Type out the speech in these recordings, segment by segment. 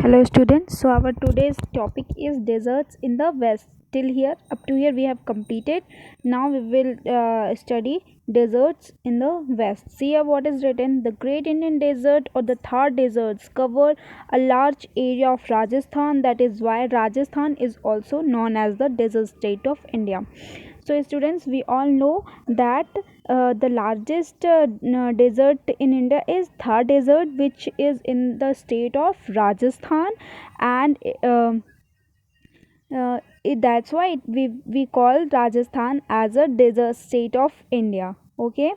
Hello students, so our today's topic is deserts in the west. Till here, up to here we have completed. Now we will study deserts in the west. See here what is written. The Great Indian Desert or the Thar deserts cover a large area of Rajasthan. That is why Rajasthan is also known as the desert state of India. So students, we all know that the largest desert in India is Thar desert, which is in the state of Rajasthan, and that's why we call Rajasthan as a desert state of India. Okay,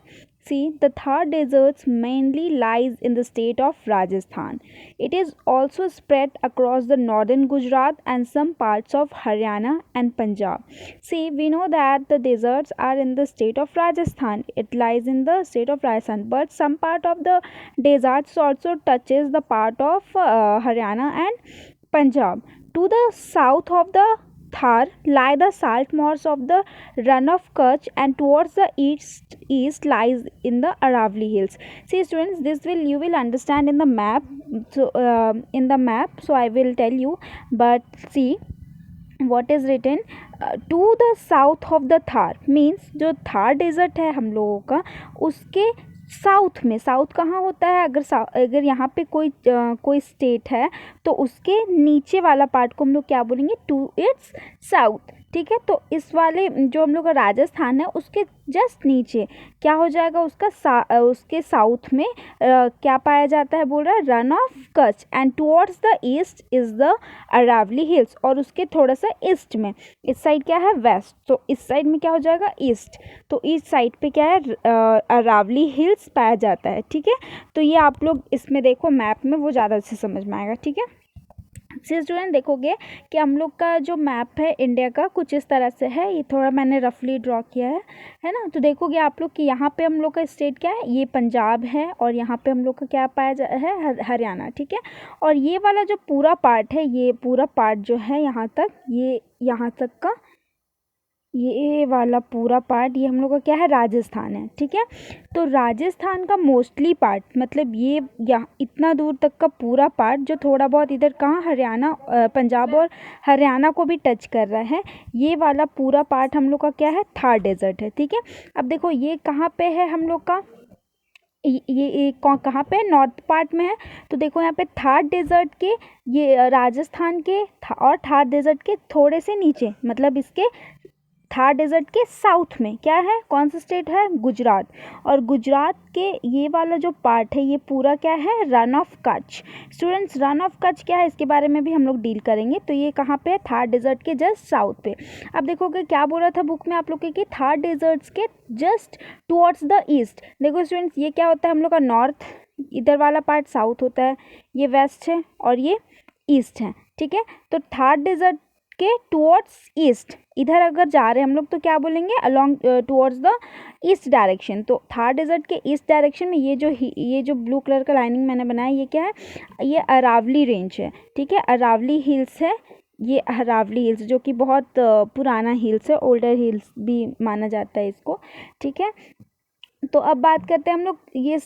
see, the Thar deserts mainly lies in the state of Rajasthan. It is also spread across the northern Gujarat and some parts of Haryana and Punjab. See, we know that the deserts are in the state of Rajasthan. It lies in the state of Rajasthan, but some part of the deserts also touches the part of Haryana and Punjab. To the south of the Thar lie the salt marshes of the Run of Kutch, and towards the east lies in the Aravalli Hills. See students, this will you will understand in the map. So in the map, so I will tell you. But see what is written. To the south of the Thar means जो Thar desert है हम लोगों का, उसके south में, south कहाँ होता है, अगर यहाँ पे कोई स्टेट है तो उसके नीचे वाला पार्ट को हम लोग क्या बोलेंगे, टू इट्स साउथ. ठीक है, तो इस वाले जो हम लोग का राजस्थान है उसके जस्ट नीचे क्या हो जाएगा, उसके साउथ में क्या पाया जाता है, बोल रहा है Rann of Kutch, and towards the east is the Aravalli hills, और उसके थोड़ा सा ईस्ट में, इस साइड क्या है, वेस्ट, तो इस साइड में क्या हो जाएगा, ईस्ट, तो इस साइड पे क्या है, अरावली हिल्स पाया जाता है. ठीक है, तो ये आप लोग इसमें देखो मैप में, वो ज़्यादा अच्छे समझ में आएगा. ठीक है, से स्टूडेंट देखोगे कि हम लोग का जो मैप है इंडिया का कुछ इस तरह से है. ये थोड़ा मैंने रफली ड्रॉ किया है ना. तो देखोगे आप लोग कि यहाँ पे हम लोग का स्टेट क्या है, ये पंजाब है, और यहाँ पे हम लोग का क्या पाया है, हरियाणा. ठीक है, और ये वाला जो पूरा पार्ट है, ये पूरा पार्ट जो है यहाँ तक, ये यहाँ तक का ये वाला पूरा पार्ट, ये हम लोग का क्या है, राजस्थान है. ठीक है, तो राजस्थान का मोस्टली पार्ट, मतलब ये यहाँ इतना दूर तक का पूरा पार्ट, जो थोड़ा बहुत इधर कहाँ हरियाणा, पंजाब और हरियाणा को भी टच कर रहा है, ये वाला पूरा पार्ट हम लोग का क्या है, थार डेजर्ट है. ठीक है, अब देखो ये कहाँ पे है हम लोग का, ये कहाँ पे, नॉर्थ पार्ट में है. तो देखो यहाँ पे थार डेजर्ट के, ये राजस्थान के और थार डेजर्ट के थोड़े से नीचे, मतलब इसके थार डेजर्ट के साउथ में क्या है, कौन सा स्टेट है, गुजरात, और गुजरात के ये वाला जो पार्ट है, ये पूरा क्या है, Rann of Kutch. Students, Rann of Kutch क्या है, इसके बारे में भी हम लोग डील करेंगे. तो ये कहाँ पे है, थार डेजर्ट के जस्ट साउथ पे. अब देखोगे क्या बोला था बुक में आप लोग के, कि थार डेजर्ट्स के जस्ट टुवर्ड्स द ईस्ट. देखो स्टूडेंट्स, ये क्या होता है हम लोग का, नॉर्थ, इधर वाला पार्ट साउथ होता है, ये वेस्ट है और ये ईस्ट है. ठीक है, तो थार डेजर्ट के टुवर्ड्स ईस्ट, इधर अगर जा रहे हैं हम लोग तो क्या बोलेंगे, along towards the east direction. तो थार डेजर्ट के ईस्ट डायरेक्शन में ये जो ब्लू कलर का लाइनिंग मैंने बनाया, ये क्या है, ये अरावली रेंज है. ठीक है, अरावली हिल्स है, ये अरावली हिल्स जो कि बहुत पुराना हिल्स है, ओल्डर हिल्स भी माना जाता है इसको. ठीक है, तो अब बात करते हैं हम लोग ये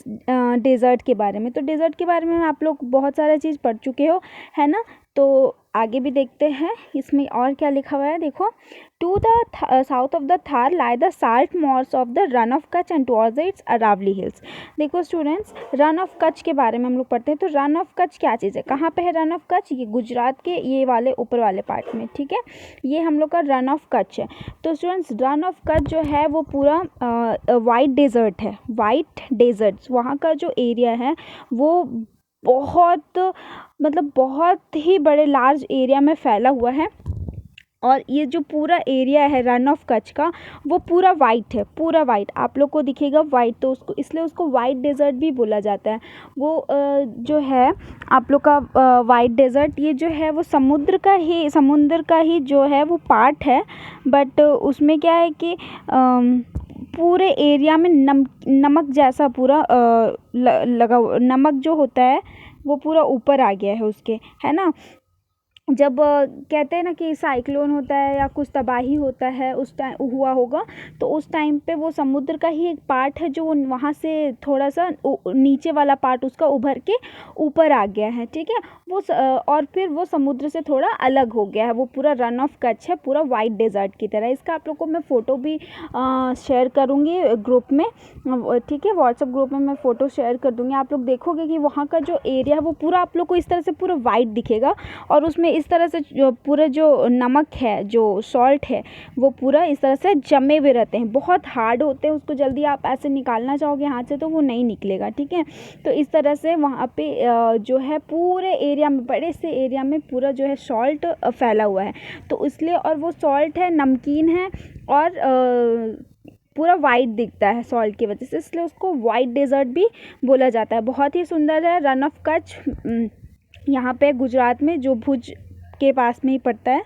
डेजर्ट के बारे में. तो डेजर्ट के बारे में आप लोग बहुत सारा चीज़ पढ़ चुके हो, है ना. तो आगे भी देखते हैं इसमें और क्या लिखा हुआ है. देखो, to the south of the Thar lie the salt marsh of the Rann of Kutch and towards its Aravalli hills. देखो स्टूडेंट्स, रन ऑफ कच्छ के बारे में हम लोग पढ़ते हैं. तो रन ऑफ कच्छ क्या चीज़ है, कहाँ पे है रन ऑफ कच्छ, ये गुजरात के ये वाले ऊपर वाले पार्ट में. ठीक है, ये हम लोग का रन ऑफ कच्छ है. तो स्टूडेंट्स, रन ऑफ कच्छ जो है वो पूरा वाइट डेजर्ट है. वाइट डेजर्ट्स, वहाँ का जो एरिया है वो बहुत, मतलब बहुत ही बड़े लार्ज एरिया में फैला हुआ है. और ये जो पूरा एरिया है रन ऑफ कच्छ का, वो पूरा वाइट है, पूरा वाइट आप लोग को दिखेगा वाइट, तो उसको इसलिए उसको वाइट डेजर्ट भी बोला जाता है. वो जो है आप लोग का वाइट डेजर्ट, ये जो है वो समुद्र का ही जो है वो पार्ट है. बट उसमें क्या है कि पूरे एरिया में नमक जैसा पूरा लगा, नमक जो होता है वो पूरा ऊपर आ गया है उसके, है ना. जब कहते हैं ना कि साइक्लोन होता है या कुछ तबाही होता है उस टाइम हुआ होगा, तो उस टाइम पे वो समुद्र का ही एक पार्ट है जो वहाँ से थोड़ा सा नीचे वाला पार्ट उसका उभर के ऊपर आ गया है, ठीक है। और फिर वो समुद्र से थोड़ा अलग हो गया है, वो पूरा रन ऑफ कच्छ है, पूरा वाइट डेजर्ट की तरह। इसका आप लोग को मैं फ़ोटो भी शेयर करूँगी ग्रुप में, ठीक है, व्हाट्सएप ग्रुप में मैं फ़ोटो शेयर कर दूँगी। आप लोग देखोगे कि वहाँ का जो एरिया है वो पूरा आप लोग को इस तरह से पूरा वाइट दिखेगा, और उसमें इस तरह से पूरा जो नमक है, जो सॉल्ट है, वो पूरा इस तरह से जमे हुए रहते हैं, बहुत हार्ड होते हैं, उसको जल्दी आप ऐसे निकालना चाहोगे हाथ से तो वो नहीं निकलेगा, ठीक है। तो इस तरह से वहाँ पे जो है पूरे एरिया में, बड़े से एरिया में पूरा जो है सॉल्ट फैला हुआ है, तो इसलिए, और वो सॉल्ट है, नमकीन है, और पूरा वाइट दिखता है सॉल्ट की वजह से, इसलिए उसको वाइट डेजर्ट भी बोला जाता है। बहुत ही सुंदर है रन ऑफ कच्छ, यहाँ पे गुजरात में, जो भुज के पास में ही पड़ता है।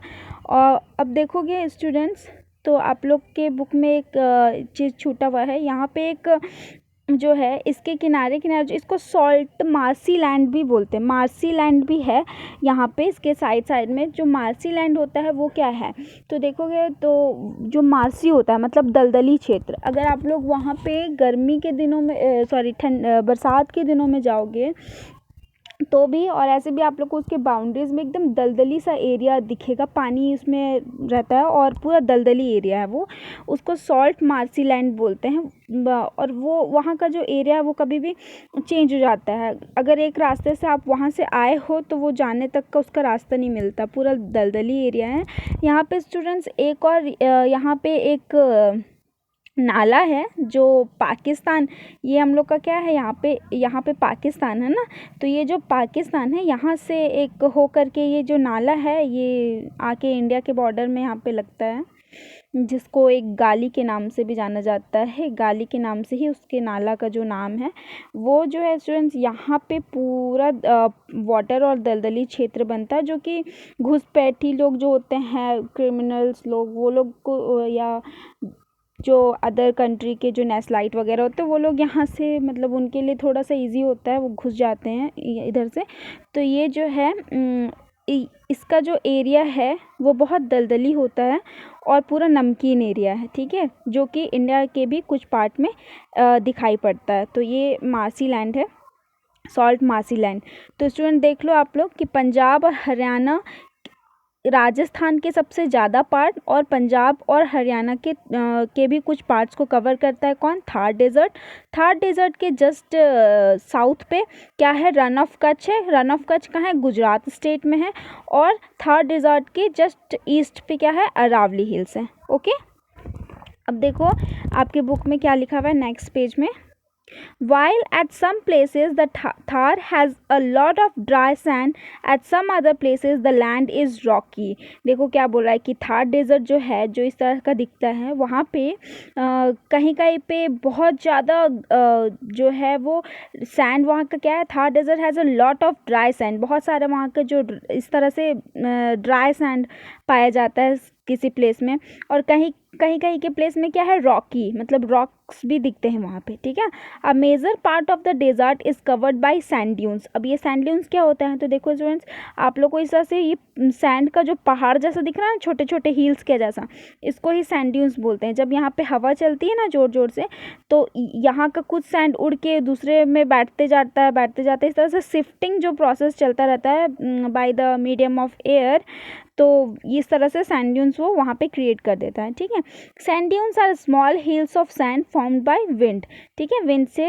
और अब देखोगे स्टूडेंट्स, तो आप लोग के बुक में एक चीज़ छूटा हुआ है, यहाँ पे एक जो है इसके किनारे किनारे जो इसको सॉल्ट मार्सी लैंड भी बोलते हैं, मार्सी लैंड भी है यहाँ पे इसके साइड साइड में। जो मार्सी लैंड होता है वो क्या है, तो देखोगे तो जो मार्सी होता है मतलब दलदली क्षेत्र। अगर आप लोग वहाँ पे गर्मी के दिनों में सॉरी बरसात के दिनों में जाओगे तो भी, और ऐसे भी आप लोग को उसके बाउंड्रीज़ में एकदम दलदली सा एरिया दिखेगा, पानी उसमें रहता है और पूरा दलदली एरिया है वो, उसको सॉल्ट मार्सी लैंड बोलते हैं। और वो वहाँ का जो एरिया है वो कभी भी चेंज हो जाता है, अगर एक रास्ते से आप वहाँ से आए हो तो वो जाने तक का उसका रास्ता नहीं मिलता, पूरा दलदली एरिया है। यहाँ पे स्टूडेंट्स एक और यहाँ पे एक नाला है जो पाकिस्तान, ये हम लोग का क्या है, यहाँ पे पाकिस्तान है ना, तो ये जो पाकिस्तान है यहाँ से एक हो कर के ये जो नाला है ये आके इंडिया के बॉर्डर में यहाँ पे लगता है, जिसको एक गाली के नाम से भी जाना जाता है, गाली के नाम से ही उसके नाला का जो नाम है वो जो है स्टूडेंट्स, यहाँ पे पूरा वाटर और दलदली क्षेत्र बनता है, जो कि घुसपैठी लोग जो होते हैं, क्रिमिनल्स लोग, वो लोग को, या जो अदर कंट्री के जो नेशनलाइट वगैरह होते हैं वो लोग यहाँ से, मतलब उनके लिए थोड़ा सा इजी होता है, वो घुस जाते हैं इधर से। तो ये जो है इसका जो एरिया है वो बहुत दलदली होता है और पूरा नमकीन एरिया है, ठीक है, जो कि इंडिया के भी कुछ पार्ट में दिखाई पड़ता है। तो ये मार्सी लैंड है, सॉल्ट मार्सी लैंड। तो स्टूडेंट देख लो आप लोग कि पंजाब और हरियाणा, राजस्थान के सबसे ज़्यादा पार्ट और पंजाब और हरियाणा के भी कुछ पार्ट्स को कवर करता है कौन, थार डेजर्ट। थार डेजर्ट के जस्ट साउथ पे क्या है, रन ऑफ कच्छ है। रन ऑफ कच्छ कहाँ है, गुजरात स्टेट में है। और थार डेजर्ट के जस्ट ईस्ट पे क्या है, अरावली हिल्स है। ओके, अब देखो आपके बुक में क्या लिखा हुआ है नेक्स्ट पेज में, While at some places the Thar has a lot of dry sand, at some other places the land is rocky। देखो क्या बोल रहा है कि थार डेजर्ट जो है, जो इस तरह का दिखता है, वहाँ पे कहीं कहीं पे बहुत ज़्यादा जो है वो सैंड, वहाँ का क्या है, Thar desert has a lot of dry sand, बहुत सारे वहाँ का जो इस तरह से ड्राई सैंड पाया जाता है किसी प्लेस में। और कहीं कहीं के प्लेस में क्या है, रॉकी, मतलब रॉक्स भी दिखते हैं वहाँ पे, ठीक है। A major part of the desert is covered by sand dunes. अब ये सैंड ड्यून्स क्या होता है, तो देखो स्टूडेंट्स आप लोग को इस तरह से ये सैंड का जो पहाड़ जैसा दिख रहा है, छोटे छोटे हिल्स के जैसा, इसको ही सैंड ड्यून्स बोलते हैं। जब यहाँ पे हवा चलती है ना जोर जोर से, तो यहाँ का कुछ सैंड उड़ के दूसरे में बैठते जाता है, इस तरह से शिफ्टिंग जो प्रोसेस चलता रहता है by the medium of air, तो इस तरह से सैंड ड्यून्स वो वहाँ पे क्रिएट कर देता है, ठीक है। Sand dunes are small hills of sand formed by wind, ठीक है, विंड से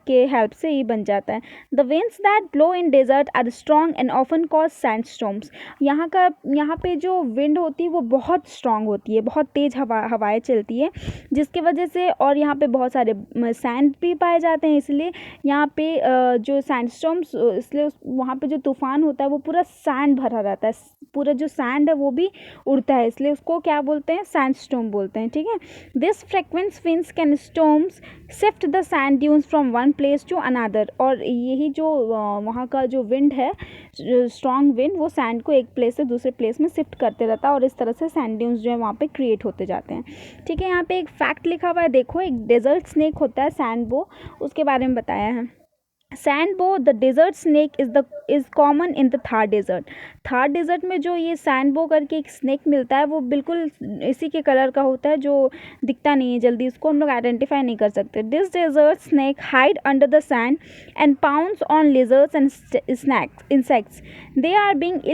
के हेल्प से ये बन जाता है। The winds that blow in desert are strong and often cause sandstorms. यहाँ पे जो विंड होती है वो बहुत स्ट्रॉन्ग होती है, बहुत तेज़ हवाएं चलती है, जिसकी वजह से, और यहाँ पे बहुत सारे सैंड भी पाए जाते हैं, इसलिए यहाँ पे जो सैंडस्टॉर्म्स, इसलिए वहाँ पे जो तूफान होता है वो पूरा सैंड भरा रहता है, पूरा जो सैंड है वो भी उड़ता है, इसलिए उसको क्या बोलते हैं, सैंडस्टॉर्म बोलते हैं, ठीक है। This frequent winds can storms shift the sand dunes from one place to another. और यही जो वहाँ का जो विंड है, स्ट्रॉन्ग विंड, वो सैंड को एक प्लेस से दूसरे प्लेस में शिफ्ट करते रहता है, और इस तरह से सैंड ड्यून्स जो है वहाँ पे क्रिएट होते जाते हैं, ठीक है। यहाँ पे एक फैक्ट लिखा हुआ है, देखो, एक डेजर्ट स्नेक होता है सैंड बो, उसके बारे में बताया है। Sand boa the desert snake is common in the Thar desert. Thar desert में जो ये सैंडबो करके एक स्नेक मिलता है वो बिल्कुल इसी के कलर का होता है, जो दिखता नहीं है जल्दी, उसको हम लोग आइडेंटिफाई नहीं कर सकते। This desert snake hide under the sand and pounds on lizards and snacks insects. They are being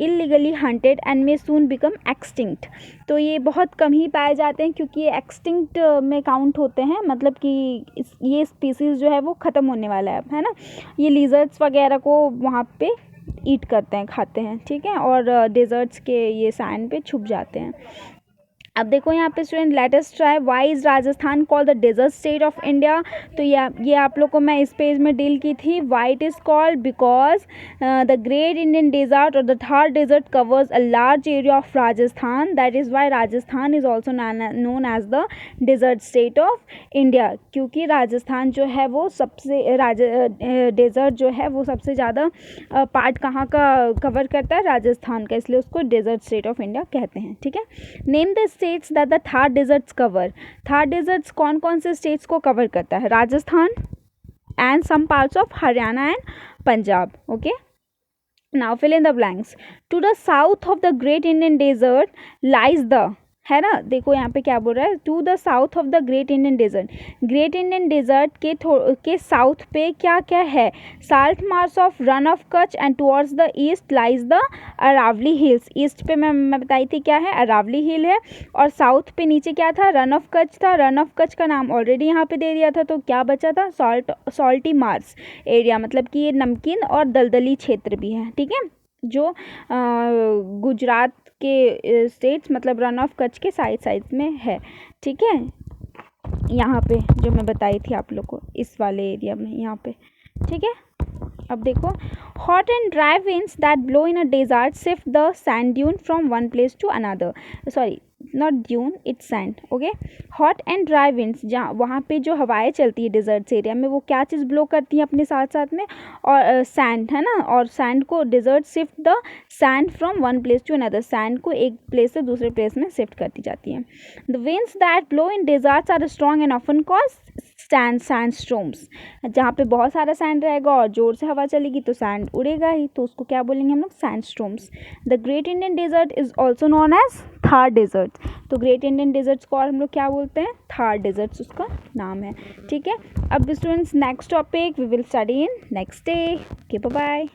illegally hunted and may soon become extinct. तो ये बहुत कम ही पाए जाते हैं क्योंकि ये एक्सटिंक्ट में काउंट होते हैं, मतलब कि ये स्पीसीज़ जो है वो ख़त्म होने वाला है ना। ये लिजर्ड्स वगैरह को वहाँ पे ईट करते हैं, खाते हैं, ठीक है, और डेजर्ट्स के ये सैंड पे छुप जाते हैं। अब देखो यहाँ पे student, let us try why is Rajasthan called the desert state of India. तो ये आप लोग को मैं इस पेज में डील की थी। Why it is called, because the Great Indian Desert और the Thar desert covers a large area of Rajasthan, that is why Rajasthan is also known as the desert state of India. क्योंकि राजस्थान जो है वो सबसे डेजर्ट जो है वो सबसे ज़्यादा पार्ट कहाँ का कवर करता है, राजस्थान का, इसलिए उसको डेजर्ट स्टेट ऑफ इंडिया कहते हैं, ठीक है। Name the states that the Thar deserts cover. Thar deserts कौन कौन से स्टेट्स को कवर करता है, Rajasthan and some parts of Haryana and Punjab, okay. Now fill in the blanks. To the south of the Great Indian Desert lies the, है ना, देखो यहाँ पे क्या बोल रहा है, to the south of the Great Indian Desert. Great Indian Desert के साउथ पे क्या क्या है, salt marsh of Rann of Kutch and towards the east lies the Aravalli hills. East पे मैं बताई थी क्या है, अरावली हिल है, और साउथ पे नीचे क्या था, रन ऑफ कच्छ था। रन ऑफ कच्छ का नाम ऑलरेडी यहाँ पे दे दिया था, तो क्या बचा था, सॉल्टी मार्स एरिया, मतलब कि ये नमकीन और दलदली क्षेत्र भी है, ठीक है, जो गुजरात के स्टेट्स, मतलब रन ऑफ कच्छ के साइड में है, ठीक है, यहाँ पे जो मैं बताई थी आप लोग को, इस वाले एरिया में यहाँ पे, ठीक है। अब देखो, hot and dry winds that blow in a desert shift the sand dune from one place to another. Sorry, not dune, it's sand, okay. Hot and dry winds, जहाँ वहाँ पे जो हवाएं चलती है डिजर्ट्स एरिया में, वो क्या चीज़ ब्लो करती हैं अपने साथ साथ में, और सैंड, है ना, और सैंड को desert shift the sand from one place to another, sand को एक प्लेस से दूसरे प्लेस में शिफ्ट करती जाती हैं। The winds that blow in deserts are strong and often cause sandstorms. जहाँ पे बहुत सारा सैंड रहेगा और जोर से हवा चलेगी तो सैंड उड़ेगा ही, तो उसको क्या बोलेंगे हम लोग, sandstorms. The Great Indian Desert is also known as Thar desert. तो ग्रेट इंडियन डेजर्ट्स को और हम लोग क्या बोलते हैं, थार डेजर्ट्स उसका नाम है, ठीक है। अब students, next topic we will study in next day. Okay, bye bye.